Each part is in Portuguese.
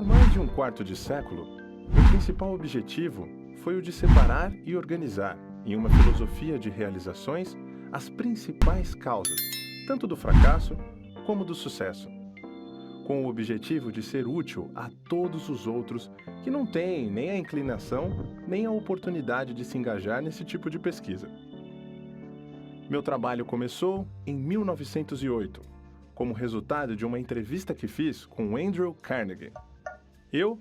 Por mais de um quarto de século, o principal objetivo foi o de separar e organizar, em uma filosofia de realizações, as principais causas, tanto do fracasso como do sucesso, com o objetivo de ser útil a todos os outros que não têm nem a inclinação nem a oportunidade de se engajar nesse tipo de pesquisa. Meu trabalho começou em 1908, como resultado de uma entrevista que fiz com Andrew Carnegie. Eu,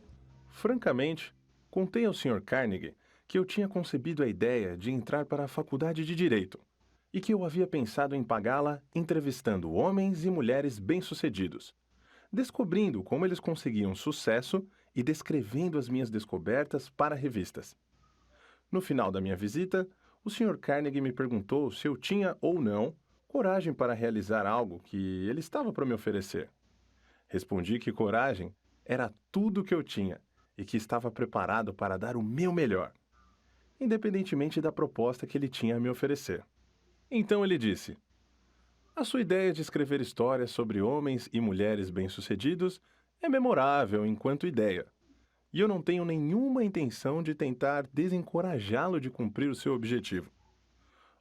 francamente, contei ao Sr. Carnegie que eu tinha concebido a ideia de entrar para a faculdade de Direito e que eu havia pensado em pagá-la entrevistando homens e mulheres bem-sucedidos, descobrindo como eles conseguiam sucesso e descrevendo as minhas descobertas para revistas. No final da minha visita, o Sr. Carnegie me perguntou se eu tinha ou não coragem para realizar algo que ele estava para me oferecer. Respondi que coragem era tudo o que eu tinha e que estava preparado para dar o meu melhor, independentemente da proposta que ele tinha a me oferecer. Então ele disse: "A sua ideia de escrever histórias sobre homens e mulheres bem-sucedidos é memorável enquanto ideia, e eu não tenho nenhuma intenção de tentar desencorajá-lo de cumprir o seu objetivo.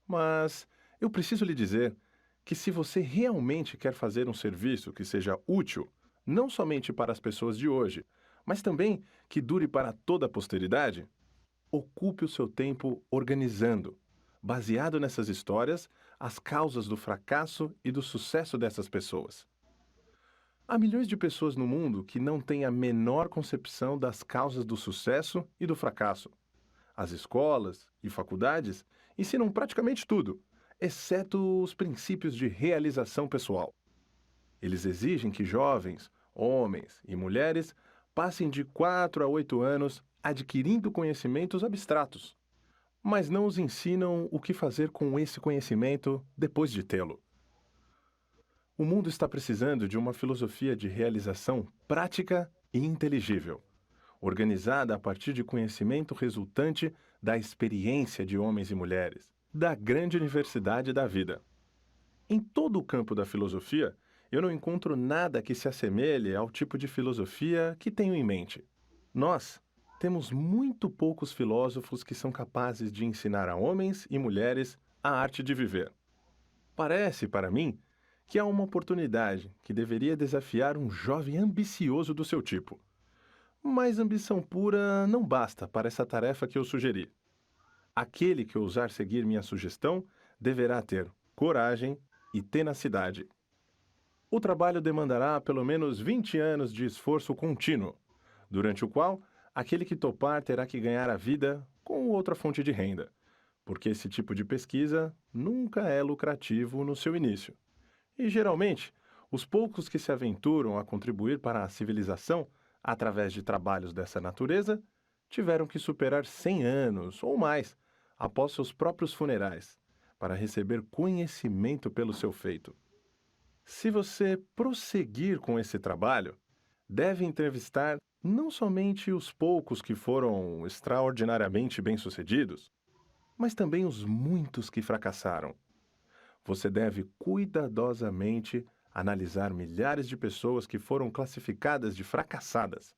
Mas eu preciso lhe dizer que se você realmente quer fazer um serviço que seja útil, não somente para as pessoas de hoje, mas também que dure para toda a posteridade, ocupe o seu tempo organizando, baseado nessas histórias, as causas do fracasso e do sucesso dessas pessoas. Há milhões de pessoas no mundo que não têm a menor concepção das causas do sucesso e do fracasso. As escolas e faculdades ensinam praticamente tudo, exceto os princípios de realização pessoal. Eles exigem que jovens, homens e mulheres passem de 4 a 8 anos adquirindo conhecimentos abstratos, mas não os ensinam o que fazer com esse conhecimento depois de tê-lo. O mundo está precisando de uma filosofia de realização prática e inteligível, organizada a partir de conhecimento resultante da experiência de homens e mulheres, da grande universidade da vida. Em todo o campo da filosofia, eu não encontro nada que se assemelhe ao tipo de filosofia que tenho em mente. Nós temos muito poucos filósofos que são capazes de ensinar a homens e mulheres a arte de viver. Parece, para mim, que há uma oportunidade que deveria desafiar um jovem ambicioso do seu tipo. Mas ambição pura não basta para essa tarefa que eu sugeri. Aquele que ousar seguir minha sugestão deverá ter coragem e tenacidade. O trabalho demandará pelo menos 20 anos de esforço contínuo, durante o qual aquele que topar terá que ganhar a vida com outra fonte de renda, porque esse tipo de pesquisa nunca é lucrativo no seu início. E, geralmente, os poucos que se aventuram a contribuir para a civilização através de trabalhos dessa natureza tiveram que superar 100 anos ou mais após seus próprios funerais para receber conhecimento pelo seu feito. Se você prosseguir com esse trabalho, deve entrevistar não somente os poucos que foram extraordinariamente bem-sucedidos, mas também os muitos que fracassaram. Você deve cuidadosamente analisar milhares de pessoas que foram classificadas de fracassadas.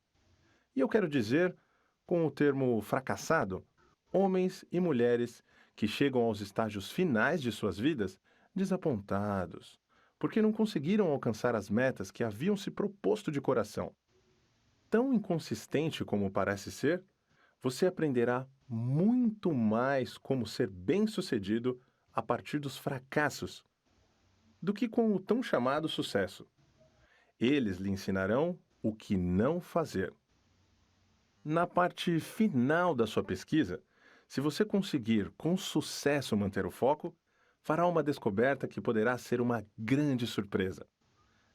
E eu quero dizer, com o termo fracassado, homens e mulheres que chegam aos estágios finais de suas vidas desapontados, porque não conseguiram alcançar as metas que haviam se proposto de coração. Tão inconsistente como parece ser, você aprenderá muito mais como ser bem-sucedido a partir dos fracassos do que com o tão chamado sucesso. Eles lhe ensinarão o que não fazer. Na parte final da sua pesquisa, se você conseguir com sucesso manter o foco, fará uma descoberta que poderá ser uma grande surpresa.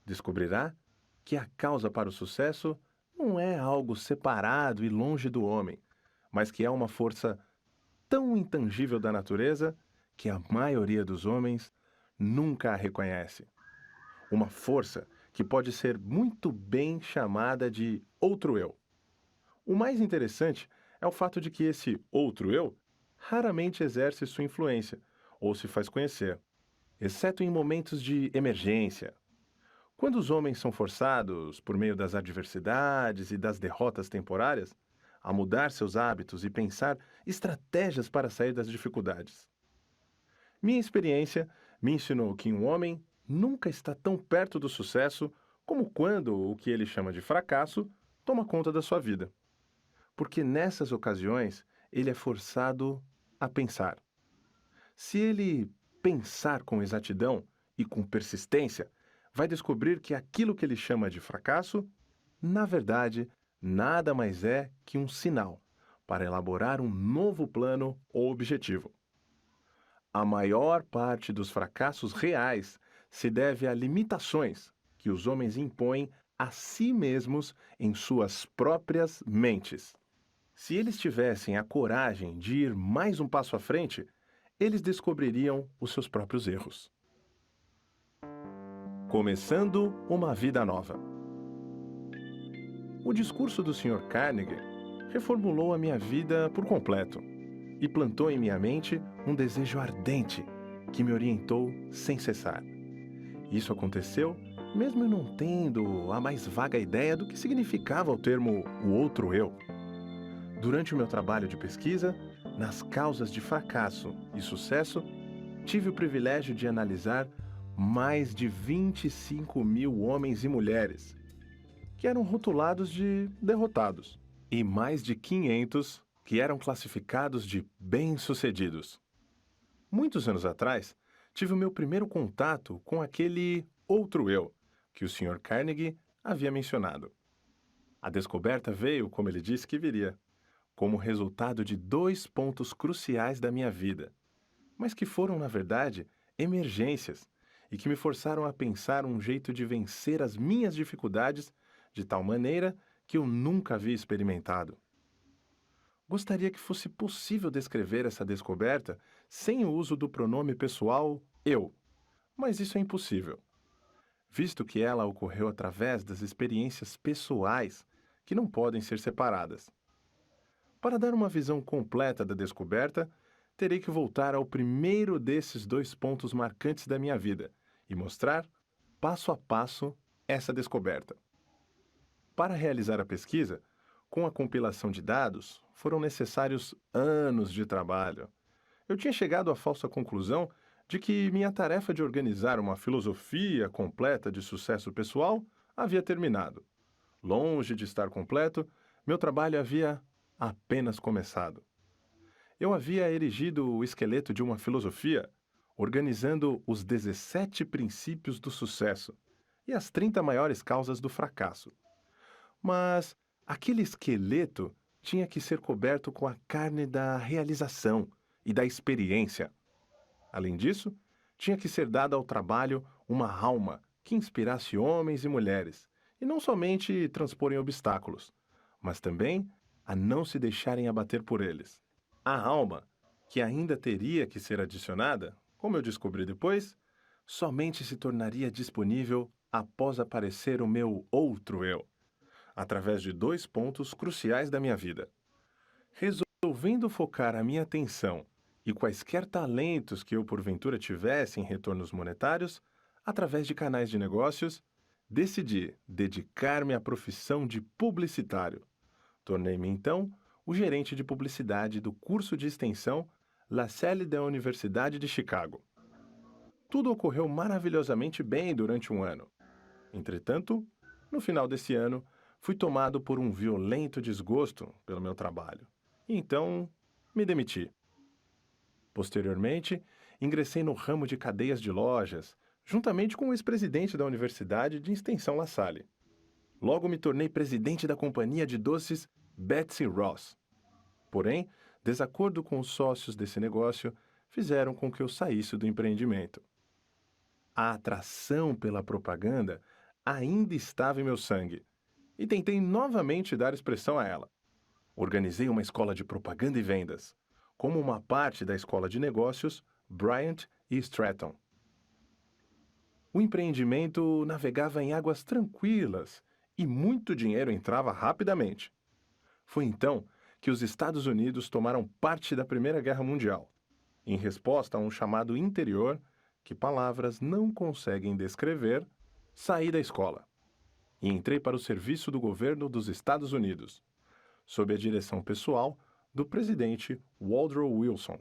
Descobrirá que a causa para o sucesso não é algo separado e longe do homem, mas que é uma força tão intangível da natureza que a maioria dos homens nunca a reconhece. Uma força que pode ser muito bem chamada de outro eu. O mais interessante é o fato de que esse outro eu raramente exerce sua influência ou se faz conhecer, exceto em momentos de emergência, Quando os homens são forçados, por meio das adversidades e das derrotas temporárias, a mudar seus hábitos e pensar estratégias para sair das dificuldades. Minha experiência me ensinou que um homem nunca está tão perto do sucesso como quando o que ele chama de fracasso toma conta da sua vida. Porque nessas ocasiões ele é forçado a pensar. Se ele pensar com exatidão e com persistência, vai descobrir que aquilo que ele chama de fracasso, na verdade, nada mais é que um sinal para elaborar um novo plano ou objetivo. A maior parte dos fracassos reais se deve a limitações que os homens impõem a si mesmos em suas próprias mentes. Se eles tivessem a coragem de ir mais um passo à frente, eles descobririam os seus próprios erros. Começando uma vida nova. O discurso do Sr. Carnegie reformulou a minha vida por completo e plantou em minha mente um desejo ardente que me orientou sem cessar. Isso aconteceu mesmo eu não tendo a mais vaga ideia do que significava o termo "o outro eu". Durante o meu trabalho de pesquisa, nas causas de fracasso e sucesso, tive o privilégio de analisar mais de 25 mil homens e mulheres, que eram rotulados de derrotados, e mais de 500 que eram classificados de bem-sucedidos. Muitos anos atrás, tive o meu primeiro contato com aquele outro eu que o Sr. Carnegie havia mencionado. A descoberta veio, como ele disse que viria, como resultado de 2 pontos cruciais da minha vida, mas que foram, na verdade, emergências e que me forçaram a pensar um jeito de vencer as minhas dificuldades de tal maneira que eu nunca havia experimentado. Gostaria que fosse possível descrever essa descoberta sem o uso do pronome pessoal eu, mas isso é impossível, visto que ela ocorreu através das experiências pessoais que não podem ser separadas. Para dar uma visão completa da descoberta, terei que voltar ao primeiro desses 2 pontos marcantes da minha vida e mostrar, passo a passo, essa descoberta. Para realizar a pesquisa, com a compilação de dados, foram necessários anos de trabalho. Eu tinha chegado à falsa conclusão de que minha tarefa de organizar uma filosofia completa de sucesso pessoal havia terminado. Longe de estar completo, meu trabalho havia apenas começado. Eu havia erigido o esqueleto de uma filosofia, organizando os 17 princípios do sucesso e as 30 maiores causas do fracasso. Mas aquele esqueleto tinha que ser coberto com a carne da realização e da experiência. Além disso, tinha que ser dada ao trabalho uma alma que inspirasse homens e mulheres, e não somente transporem obstáculos, mas também a não se deixarem abater por eles. A alma, que ainda teria que ser adicionada, como eu descobri depois, somente se tornaria disponível após aparecer o meu outro eu, através de 2 pontos cruciais da minha vida. Resolvendo focar a minha atenção e quaisquer talentos que eu porventura tivesse em retornos monetários, através de canais de negócios, decidi dedicar-me à profissão de publicitário. Tornei-me, então, o gerente de publicidade do curso de extensão La Salle da Universidade de Chicago. Tudo ocorreu maravilhosamente bem durante um ano. Entretanto, no final desse ano, fui tomado por um violento desgosto pelo meu trabalho. E então, me demiti. Posteriormente, ingressei no ramo de cadeias de lojas, juntamente com o ex-presidente da Universidade de Extensão La Salle. Logo me tornei presidente da companhia de doces Betsy Ross. Porém, desacordo com os sócios desse negócio fizeram com que eu saísse do empreendimento. A atração pela propaganda ainda estava em meu sangue e tentei novamente dar expressão a ela. Organizei uma escola de propaganda e vendas, como uma parte da escola de negócios Bryant e Stratton. O empreendimento navegava em águas tranquilas e muito dinheiro entrava rapidamente. Foi então que os Estados Unidos tomaram parte da Primeira Guerra Mundial, em resposta a um chamado interior que palavras não conseguem descrever, saí da escola e entrei para o serviço do governo dos Estados Unidos, sob a direção pessoal do presidente Woodrow Wilson,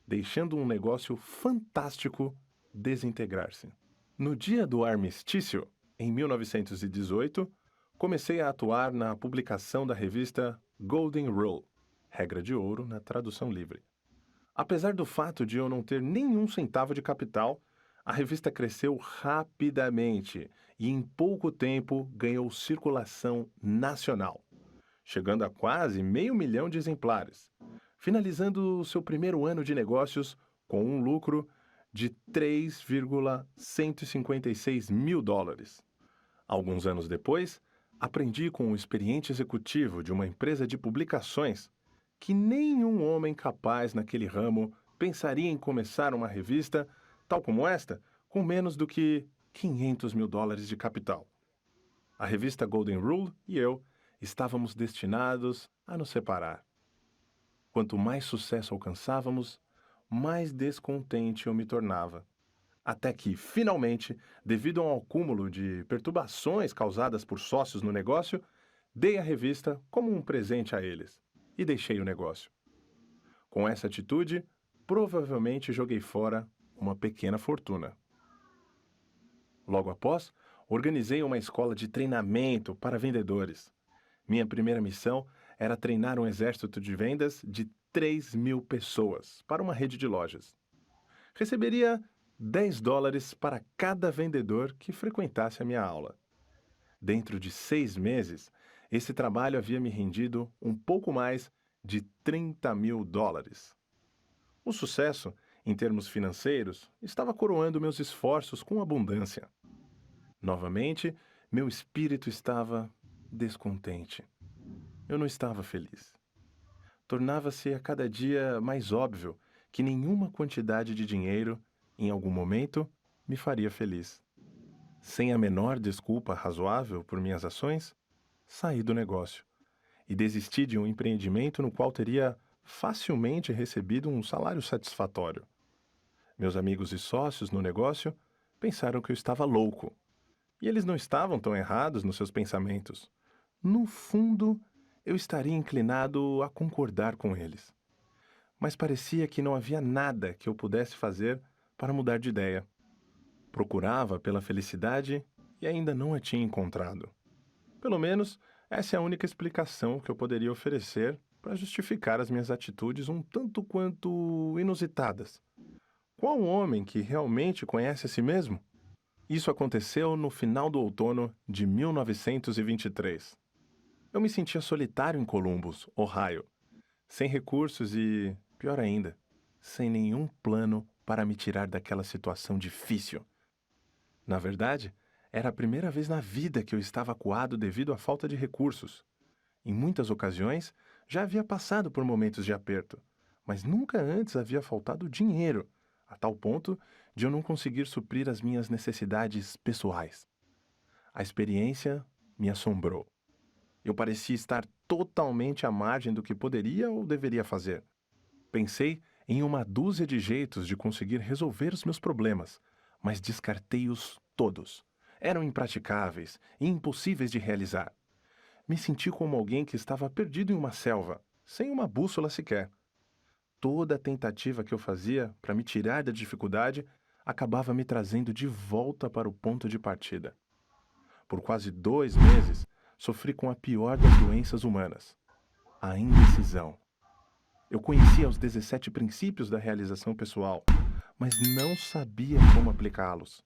deixando um negócio fantástico desintegrar-se. No dia do armistício, em 1918, comecei a atuar na publicação da revista Golden Rule, Regra de Ouro na tradução livre. Apesar do fato de eu não ter nenhum centavo de capital, a revista cresceu rapidamente e em pouco tempo ganhou circulação nacional, chegando a quase 500 mil de exemplares, finalizando seu primeiro ano de negócios com um lucro de 3,156 mil dólares. Alguns anos depois, aprendi com um experiente executivo de uma empresa de publicações que nenhum homem capaz naquele ramo pensaria em começar uma revista, tal como esta, com menos do que 500 mil dólares de capital. A revista Golden Rule e eu estávamos destinados a nos separar. Quanto mais sucesso alcançávamos, mais descontente eu me tornava. Até que, finalmente, devido ao acúmulo de perturbações causadas por sócios no negócio, dei a revista como um presente a eles e deixei o negócio. Com essa atitude, provavelmente joguei fora uma pequena fortuna. Logo após, organizei uma escola de treinamento para vendedores. Minha primeira missão era treinar um exército de vendas de 3.000 pessoas para uma rede de lojas. Receberia 10 dólares para cada vendedor que frequentasse a minha aula. Dentro de 6 meses, esse trabalho havia me rendido um pouco mais de 30 mil dólares. O sucesso, em termos financeiros, estava coroando meus esforços com abundância. Novamente, meu espírito estava descontente. Eu não estava feliz. Tornava-se a cada dia mais óbvio que nenhuma quantidade de dinheiro, em algum momento, me faria feliz. Sem a menor desculpa razoável por minhas ações, saí do negócio e desisti de um empreendimento no qual teria facilmente recebido um salário satisfatório. Meus amigos e sócios no negócio pensaram que eu estava louco. E eles não estavam tão errados nos seus pensamentos. No fundo, eu estaria inclinado a concordar com eles. Mas parecia que não havia nada que eu pudesse fazer para mudar de ideia. Procurava pela felicidade e ainda não a tinha encontrado. Pelo menos, essa é a única explicação que eu poderia oferecer para justificar as minhas atitudes um tanto quanto inusitadas. Qual homem que realmente conhece a si mesmo? Isso aconteceu no final do outono de 1923. Eu me sentia solitário em Columbus, Ohio, sem recursos e, pior ainda, sem nenhum plano para me tirar daquela situação difícil. Na verdade, era a primeira vez na vida que eu estava acuado devido à falta de recursos. Em muitas ocasiões, já havia passado por momentos de aperto, mas nunca antes havia faltado dinheiro, a tal ponto de eu não conseguir suprir as minhas necessidades pessoais. A experiência me assombrou. Eu parecia estar totalmente à margem do que poderia ou deveria fazer. Pensei em uma dúzia de jeitos de conseguir resolver os meus problemas, mas descartei-os todos. Eram impraticáveis e impossíveis de realizar. Me senti como alguém que estava perdido em uma selva, sem uma bússola sequer. Toda a tentativa que eu fazia para me tirar da dificuldade acabava me trazendo de volta para o ponto de partida. Por quase 2 meses, sofri com a pior das doenças humanas, a indecisão. Eu conhecia os 17 princípios da realização pessoal, mas não sabia como aplicá-los.